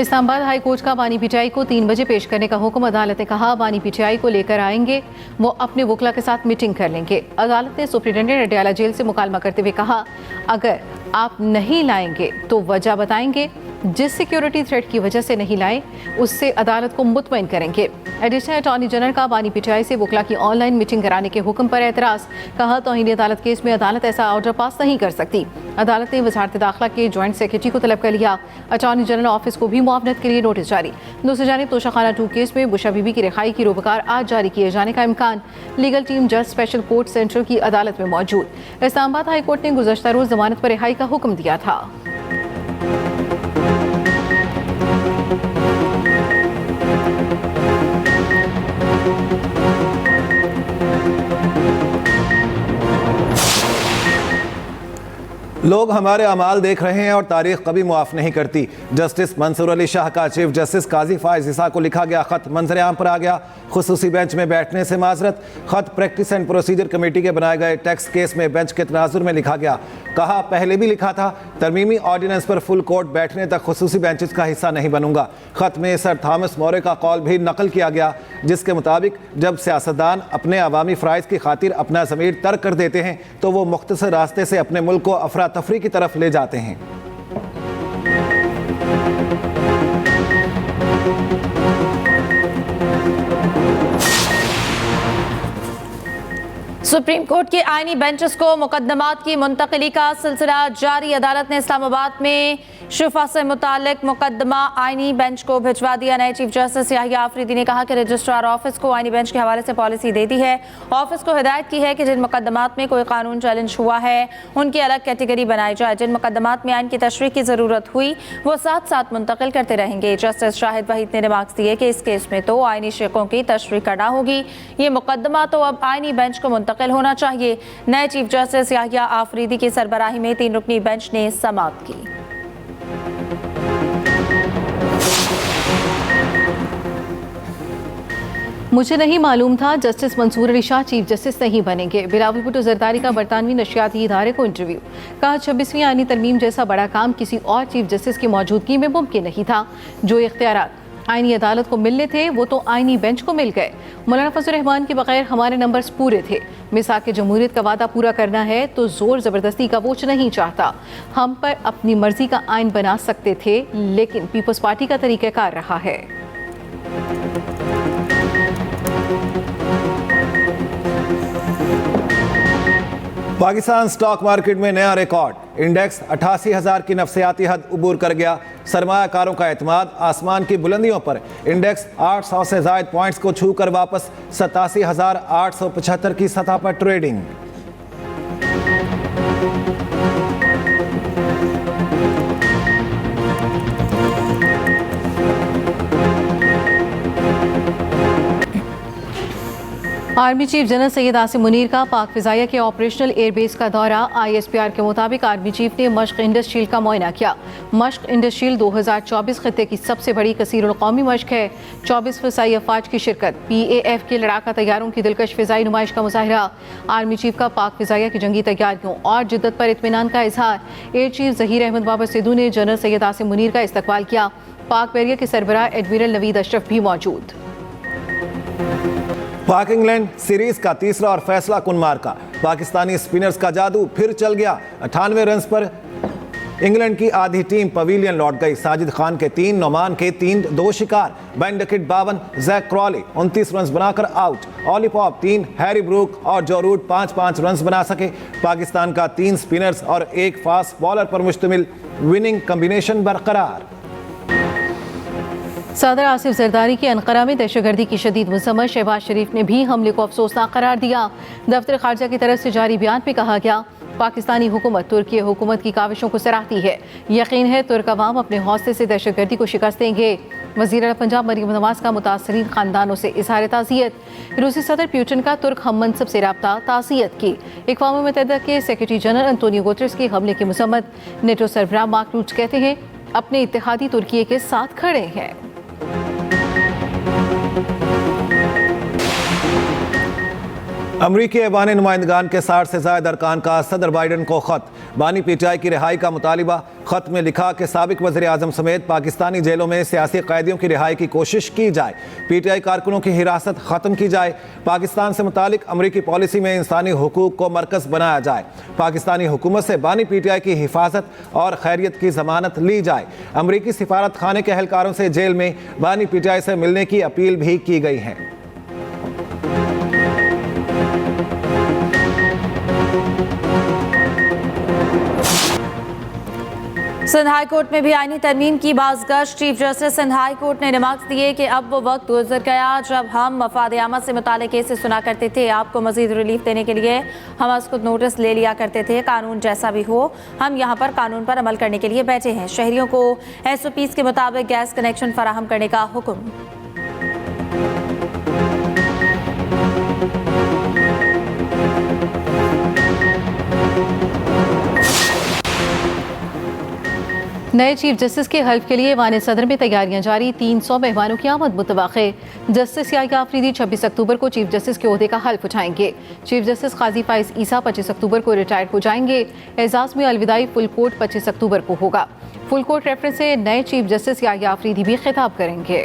Islamabad high court का बानी PTI को 3 बजे पेश करने का हुक्म। अदालत ने कहा बानी पीटीआई को लेकर आएंगे, वो अपने वकला के साथ मीटिंग कर लेंगे। अदालत ने सुप्रिंटेंडेंट अडयाला जेल से मुकालमा करते हुए कहा, अगर आप नहीं लाएंगे तो वजह बताएंगे, जिस सिक्योरिटी थ्रेट की वजह से नहीं लाए उससे अदालत को मुतमईन करेंगे। एडिशनल अटॉर्नी जनरल का बानी पीटीआई से वकला की ऑनलाइन मीटिंग कराने के हुक्म पर एतराज़। कहा, तौहीन अदालत केस में अदालत ऐसा ऑर्डर पास नहीं कर सकती। अदालत ने वजारत दाखिला के जॉइंट सेक्रेटरी को तलब कर लिया। अटॉर्नी जनरल ऑफिस को भी मुआवनत के लिए नोटिस जारी। दूसरी जानिब तोशाखाना 2 केस में बुशा बीबी की रिहाई की रोबकार आज जारी किए जाने का इम्कान। लीगल टीम जज स्पेशल कोर्ट सेंट्रल की अदालत में मौजूद। इस्लामाबाद हाई कोर्ट ने गुज़श्ता रोज़ जमानत पर रिहाई का हुक्म दिया था। लोग हमारे अमाल देख रहे हैं और तारीख कभी मुआफ़ नहीं करती। जस्टिस मंसूर अली शाह का चीफ जस्टिस काजी फायज ईसा को लिखा गया खत मंजर आम पर आ गया। खुसूसी बेंच में बैठने से माजरत। खत प्रैक्टिस एंड प्रोसीजर कमेटी के बनाए गए टैक्स केस में बेंच के तनाजुर में लिखा गया। कहा, पहले भी लिखा था, तरमीमी ऑर्डिनेंस पर फुल कोर्ट बैठने तक खुसूसी बेंचेस का हिस्सा नहीं बनूंगा। खत में सर थॉमस मोरे का कौल भी नकल किया गया, जिसके मुताबिक जब सियासतदान अपने अवामी फ़राइज़ की खातिर अपना ज़मीर तर्क कर देते हैं तो वो मुख्तसर रास्ते से अपने मुल्क को अफरा तफरी की तरफ ले जाते हैं। सुप्रीम कोर्ट के आईनी बेंचेस को मुकदमात की मुंतकिली का सिलसिला जारी। अदालत ने इस्लामाबाद में शुफा से मुतालिक मुकदमा आईनी बेंच को भिजवा दिया। नए चीफ जस्टिस याहिया आफरीदी ने कहा कि रजिस्ट्रार ऑफिस को आईनी बेंच के हवाले से पॉलिसी दे दी है। ऑफिस को हिदायत की है कि जिन मुकदमात में कोई कानून चैलेंज हुआ है उनकी अलग कैटेगरी बनाई जाए। जिन मुकदमात में आइन की तशरीह की ज़रूरत हुई वो साथ साथ मुंतकिल करते रहेंगे। जस्टिस शाहिद वहीद ने रिमार्क्स दिए कि इस केस में तो आईनी शिकों की तशरीह करना होगी, ये मुकदमा तो अब आईनी बेंच को मुंतकिल होना चाहिए। नए चीफ जस्टिस याहिया आफरीदी की सरबराही में 3 रुकनी बेंच ने समाअत की। मुझे नहीं मालूम था justice Mansoor Ali Shah chief justice नहीं बनेंगे। बिलावल भुट्टो जरदारी का बरतानवी नशियाती इदारे को इंटरव्यू। कहा, 26वीं आईनी तरमीम जैसा बड़ा काम किसी और चीफ जस्टिस की मौजूदगी में मुमकिन नहीं था। जो इख्तियारात आईनी अदालत को मिलने थे वो तो आईनी बेंच को मिल गए। मौलाना फजल रहमान के बगैर हमारे नंबर्स पूरे थे। मिसाक जमहूरियत का वादा पूरा करना है तो जोर ज़बरदस्ती का वोच नहीं चाहता। हम पर अपनी मर्जी का आइन बना सकते थे, लेकिन पीपल्स पार्टी का तरीक़ाकार रहा है। पाकिस्तान स्टॉक मार्केट में नया रिकॉर्ड। इंडेक्स 88,000 की नफसियाती हद उबूर कर गया। सरमायाकारों का एतमाद आसमान की बुलंदियों पर। इंडेक्स 800 से ज़ायद पॉइंट्स को छूकर वापस 87,875 की सतह पर trading. Army chief general Syed Asim Munir का पाक फ़िज़ाइया के ऑपरेशनल एयरबेस का दौरा। ISPR के मुताबिक आर्मी चीफ ने मश्क इंडस्ट्रील का मुआयना किया। मश्क इंडस्ट्रील 2024 खत्ते की सबसे बड़ी कसीरुल-क़ौमी मश्क है। 24 फ़िज़ाई अफ़वाज की शिरकत। PAF के लड़ाका तैयारों की दिलकश फ़िज़ाई नुमाइश का मुज़ाहिरा। आर्मी चीफ का पाक फ़िज़ाइया की जंगी तैयारियों और जिद्दत पर इत्मीनान का इजहार। एयर चीफ ज़हीर अहमद बाबर सिद्धू ने जनरल सैयद आसिम मुनीर का इस्तकबाल किया। पाक बैरियर के सरबराह एडमिरल नवीद अशरफ भी मौजूद। पाक इंग्लैंड सीरीज का तीसरा और फैसला कुन मार्का। पाकिस्तानी स्पिनर्स का जादू फिर चल गया। 98 रन पर इंग्लैंड की आधी टीम पवेलियन लौट गई। साजिद खान के 3, नोमान के 3, 2 शिकार। Ben Duckett 52, Zak Crawley 29 run बनाकर out. Ollie Pope 3, Harry Brook और जो रूट 5-5 रन बना सके। पाकिस्तान का 3 स्पिनर्स और 1 फास्ट बॉलर पर मुश्तमिल विनिंग कम्बिनेशन बरकरार। सदर आसिफ जरदारी की अनकरा में दहशतगर्दी की शदीद मुसम्मत। शहबाज शरीफ ने भी हमले को अफसोसनाक करार दिया। दफ्तर खारजा की तरफ से जारी बयान में कहा गया, पाकिस्तानी हुकूमत तुर्की हुकूमत की काविशों को सराहती है। यकीन है तुर्क अवाम अपने हौसले से दहशतगर्दी को शिकस्त देंगे। वज़ीर पंजाब मरीम नवाज का मुतासरीन खानदानों से इजहार ताज़ियत। रूसी सदर पुतिन का तुर्क हम मनसब से रब्ता ताज़ियत की। अक़वाम मुत्तहिदा के सेक्रेटरी जनरल अंतोनियो गुतरेस के हमले की मुसम्मत। नेटो सरबराह मार्क रूट कहते हैं, अपने इत्तेहादी तुर्की के साथ खड़े हैं। अमरीकी ऐवान नुमाइंदगान के 60 से ज्यादा अरकान का सदर बाइडन को खत। बानी पीटीआई की रिहाई का मुतालिबा। खत में लिखा कि साबिक वज़ीर आज़म समेत पाकिस्तानी जेलों में सियासी कैदियों की रिहाई की कोशिश की जाए, पीटीआई कारकुनों की हिरासत ख़त्म की जाए, पाकिस्तान से मुतालिक अमरीकी पॉलिसी में इंसानी हुकूक को मरकज़ बनाया जाए, पाकिस्तानी हुकूमत से बानी पीटीआई की हिफाजत और खैरियत की ज़मानत ली जाए। अमरीकी सिफारत खाने के एहलकारों से जेल में बानी पीटीआई से मिलने की अपील भी की गई है। सिंध हाई कोर्ट में भी आईनी तरमीम की बाज़गश्त। Chief justice Sindh high court ने रिमार्क्स दिए कि अब वो वक्त गुजर गया जब हम मफाद आमा से मुताल्लिक़ केसेस सुना करते थे। आपको मजीद रिलीफ देने के लिए हम आज खुद नोटिस ले लिया करते थे। कानून जैसा भी हो, हम यहाँ पर कानून पर अमल करने के लिए बैठे हैं। शहरियों को SOPs के मुताबिक गैस कनेक्शन फराहम करने का हुक्म। नए चीफ जस्टिस के हल्फ के लिए वान सदर में तैयारियां जारी। 300 मेहमानों की आमद मुतवक्के। जस्टिस याहिया आफरीदी 26 अक्टूबर को चीफ जस्टिस के ओहदे का हल्फ उठाएंगे। चीफ जस्टिस काजी फाइज ईसा 25 अक्टूबर को रिटायर हो जाएंगे। एजाज में अलविदाई फुल कोर्ट 25 अक्टूबर को होगा। फुल कोर्ट रेफरेंस से नए चीफ जस्टिस याहिया आफरीदी भी खिताब करेंगे।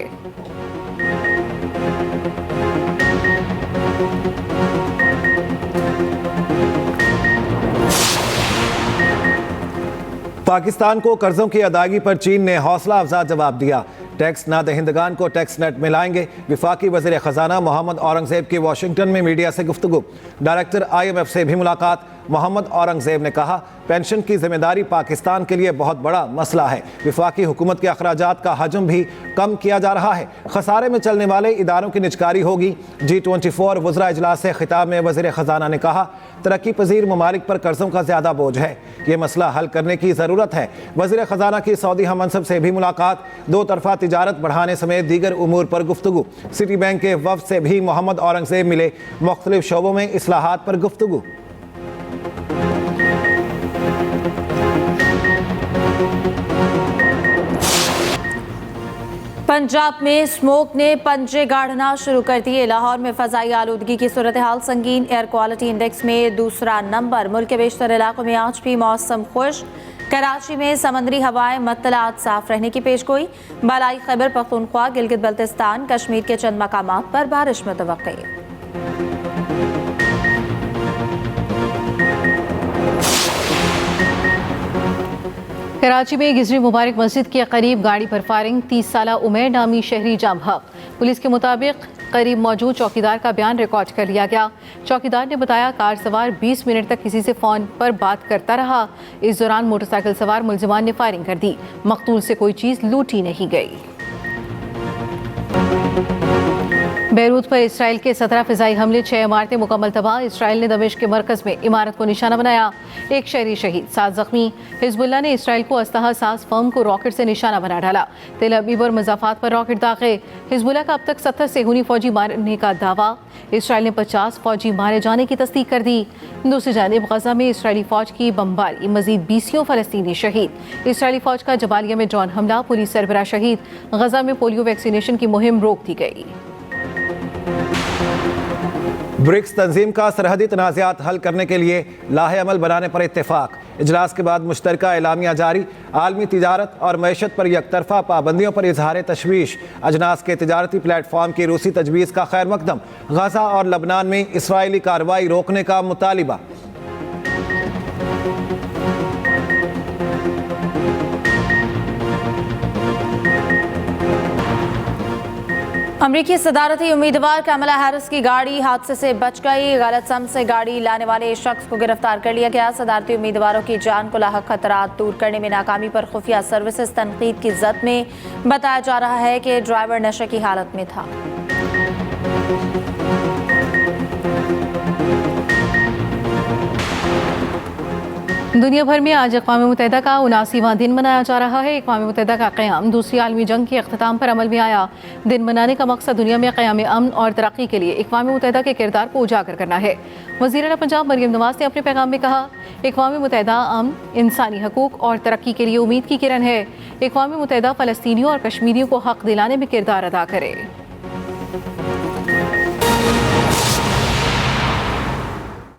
पाकिस्तान को कर्जों की अदायगी पर चीन ने हौसला अफजा जवाब दिया। टैक्स ना दहिंदगान को टैक्स नेट में लाएंगे। विफाकी वज़ीर ख़जाना मोहम्मद औरंगज़ेब की वाशिंगटन में मीडिया से गुफ्तगू। डायरेक्टर IMF से भी मुलाकात। मोहम्मद औरंगज़ेब ने कहा, पेंशन की जिम्मेदारी पाकिस्तान के लिए बहुत बड़ा मसला है। विफाकी हुकूमत के अखराजात का हजम भी कम किया जा रहा है। खसारे में चलने वाले इदारों की निजकारी होगी। G24 वज़रा इजलास से खिताब में वज़ीर ख़जाना ने कहा, तरक्की पजीर ममालिक पर कर्जों का ज़्यादा बोझ है, ये मसला हल करने की ज़रूरत है। वज़ीर ख़जाना की सऊदी हममंसब से भी मुलाकात। दो तरफ़ा तिजारत बढ़ाने समेत दीगर उमूर पर गुफ्तगू। सिटी बैंक के वफ़द से भी मोहम्मद औरंगज़ेब मिले। मुख्तलिफ शोबों में इस्लाहात पर गुफ्तगू। पंजाब में स्मोक ने पंजे गाड़ना शुरू कर दिए। लाहौर में फ़ज़ाई आलूदगी की सूरत हाल संगीन। एयर क्वालिटी इंडेक्स में दूसरा नंबर। मुल्क के बेशतर इलाकों में आज भी मौसम खुश। कराची में समंदरी हवाएं मतलात साफ रहने की पेशगोई। बालाई खैबर पख्तूनख्वा, गिलगित बल्तिस्तान, कश्मीर के चंद मकामात पर बारिश मुतवक्की। कराची में गिजरी मुबारक मस्जिद के करीब गाड़ी पर फायरिंग। 30 साला उमैर नामी शहरी जाम हक। पुलिस के मुताबिक करीब मौजूद चौकीदार का बयान रिकॉर्ड कर लिया गया। चौकीदार ने बताया, कार सवार 20 मिनट तक किसी से फ़ोन पर बात करता रहा। इस दौरान मोटरसाइकिल सवार मुलजिमान ने फायरिंग कर दी। मकतूल से कोई चीज़ लूटी नहीं गई। बेरूत पर इसराइल के 17 फ़िज़ाई हमले, 6 इमारतें मुकम्मल तबाह। इसराइल ने दमिश्क के मरकज़ में इमारत को निशाना बनाया। एक शहरी शहीद, 7 ज़ख्मी। हिजबुल्लाह ने इसराइल को अस्तहा साज फर्म को रॉकेट से निशाना बना डाला। तेल अबीब और मज़ाफ़ात पर रॉकेट दागे। हिजबुल्लाह का अब तक 70 सेहूनी फ़ौजी मारने का दावा। इसराइल ने 50 फ़ौजी मारे जाने की तस्दीक कर दी। दूसरी जानिब गजा में इसराइली फ़ौज की बमबारी, मज़ीद 20 फ़लस्तीनी शहीद। इसराइली फ़ौज का जबालिया में ड्रोन हमला, पुलिस सरबराह शहीद। गजा में पोलियो वैक्सीनेशन की मुहिम रोक दी गई। ब्रिक्स तंजीम का सरहदी तनाज़ात हल करने के लिए लाहे अमल बनाने पर इत्तेफाक। इजलास के बाद मुश्तरका एलामिया जारी। आलमी तिजारत और मैशत पर यकतरफा पाबंदियों पर इजहार तशवीश। अजनास के तिजारती प्लेटफॉर्म की रूसी तजवीज़ का खैर मकदम। गजा और लबनान में इसराइली कार्रवाई रोकने का मुतालिबा। अमरीकी सदारती उम्मीदवार कमला हैरिस की गाड़ी हादसे से बच गई। गलत सम से गाड़ी लाने वाले शख्स को गिरफ्तार कर लिया गया। सदारती उम्मीदवारों की जान को लाहक खतरात दूर करने में नाकामी पर खुफिया सर्विसेज तनकीद की जद में। बताया जा रहा है कि ड्राइवर नशे की हालत में था। दुनिया भर में आज अक़वाम मुत्तहिदा का 79वां दिन मनाया जा रहा है। अक़वाम मुत्तहिदा का क़याम दूसरी आलमी जंग के अख्तिताम पर अमल में आया। दिन मनाने का मकसद दुनिया में क़याम अमन और तरक्की के लिए अक़वाम मुत्तहिदा के किरदार को उजागर करना है। वज़ीर आला पंजाब मरियम नवाज़ ने अपने पैगाम में कहा, अक़वाम मुत्तहिदा अमन, इंसानी हकूक़ और तरक्की के लिए उम्मीद की किरण है। अक़वाम मुत्तहिदा फ़लस्तीनियों और कश्मीरियों को हक़ दिलाने में किरदार अदा करे।